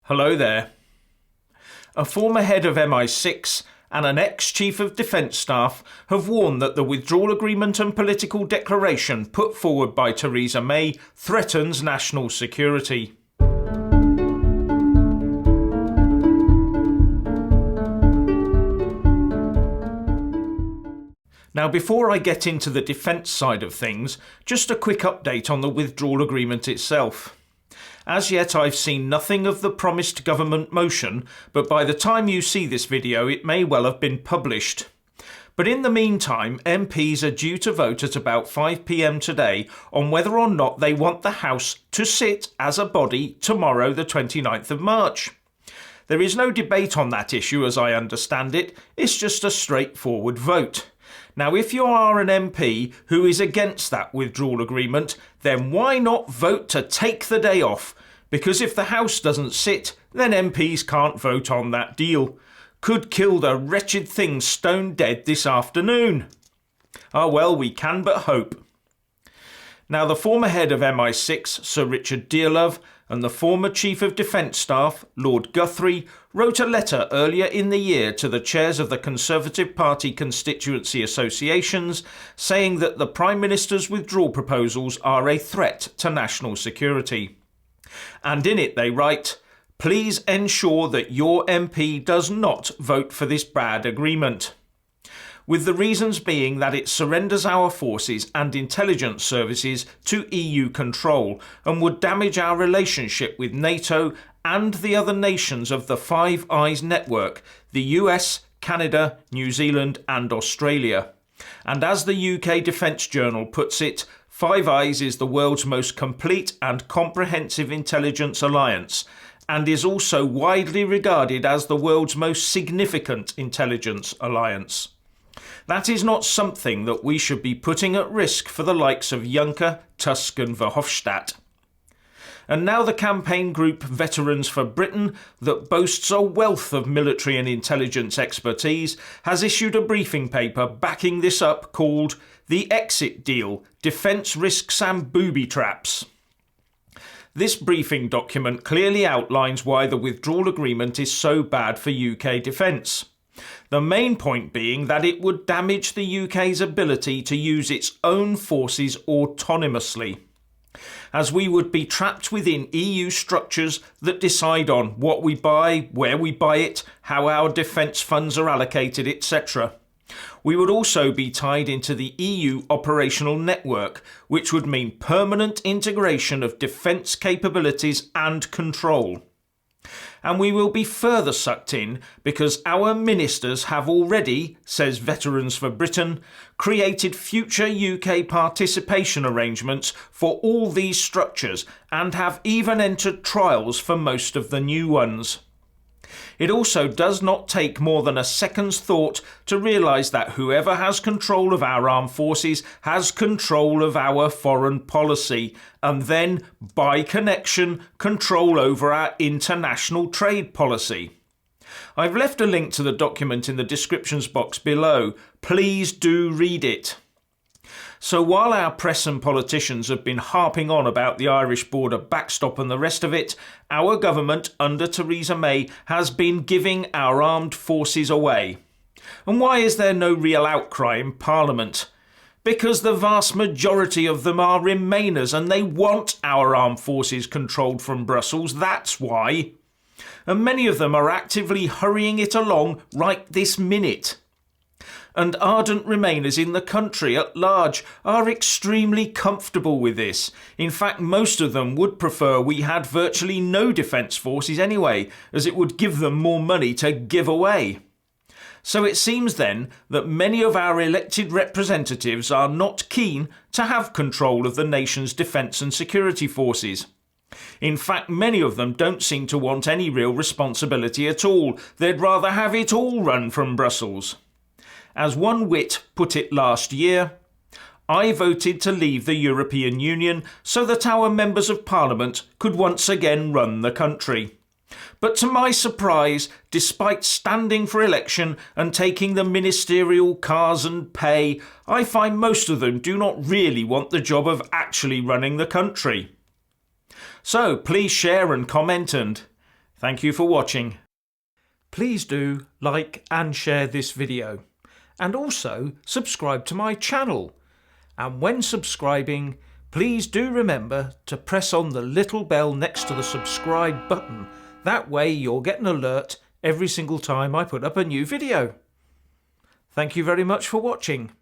Hello there. A former head of MI6 and an ex-chief of defence staff have warned that the withdrawal agreement and political declaration put forward by Theresa May threatens national security. Now, before I get into the defence side of things, just a quick update on the withdrawal agreement itself. As yet, I've seen nothing of the promised government motion, but by the time you see this video, it may well have been published. But in the meantime, MPs are due to vote at about 5 p.m. today on whether or not they want the House to sit as a body tomorrow, the 29th of March. There is no debate on that issue as I understand it, it's just a straightforward vote. Now, if you are an MP who is against that withdrawal agreement, then why not vote to take the day off? Because if the House doesn't sit, then MPs can't vote on that deal. Could kill the wretched thing stone dead this afternoon. Ah well, we can but hope. Now, the former head of MI6, Sir Richard Dearlove, and the former Chief of Defence Staff, Lord Guthrie, wrote a letter earlier in the year to the chairs of the Conservative Party constituency associations saying that the Prime Minister's withdrawal proposals are a threat to national security. And in it they write, "Please ensure that your MP does not vote for this bad agreement." With the reasons being that it surrenders our forces and intelligence services to EU control and would damage our relationship with NATO and the other nations of the Five Eyes network, the US, Canada, New Zealand and Australia. And as the UK Defence Journal puts it, Five Eyes is the world's most complete and comprehensive intelligence alliance and is also widely regarded as the world's most significant intelligence alliance. That is not something that we should be putting at risk for the likes of Juncker, Tusk and Verhofstadt. And now the campaign group Veterans for Britain, that boasts a wealth of military and intelligence expertise, has issued a briefing paper backing this up called The Exit Deal, Defence Risks and Booby Traps. This briefing document clearly outlines why the withdrawal agreement is so bad for UK defence. The main point being that it would damage the UK's ability to use its own forces autonomously, as we would be trapped within EU structures that decide on what we buy, where we buy it, how our defence funds are allocated, etc. We would also be tied into the EU operational network, which would mean permanent integration of defence capabilities and control. And we will be further sucked in because our ministers have already, says Veterans for Britain, created future UK participation arrangements for all these structures and have even entered trials for most of the new ones. It also does not take more than a second's thought to realise that whoever has control of our armed forces has control of our foreign policy and then, by connection, control over our international trade policy. I've left a link to the document in the descriptions box below. Please do read it. So while our press and politicians have been harping on about the Irish border backstop and the rest of it, our government under Theresa May has been giving our armed forces away. And why is there no real outcry in Parliament? Because the vast majority of them are Remainers and they want our armed forces controlled from Brussels, that's why. And many of them are actively hurrying it along right this minute. And ardent Remainers in the country at large are extremely comfortable with this. In fact, most of them would prefer we had virtually no defence forces anyway, as it would give them more money to give away. So it seems then that many of our elected representatives are not keen to have control of the nation's defence and security forces. In fact, many of them don't seem to want any real responsibility at all. They'd rather have it all run from Brussels. As one wit put it last year, I voted to leave the European Union so that our members of Parliament could once again run the country. But to my surprise, despite standing for election and taking the ministerial cars and pay, I find most of them do not really want the job of actually running the country. So please share and comment and Thank you for watching. Please do like and share this video, and also subscribe to my channel. And when subscribing, please do remember to press on the little bell next to the subscribe button. That way you'll get an alert every single time I put up a new video. Thank you very much for watching.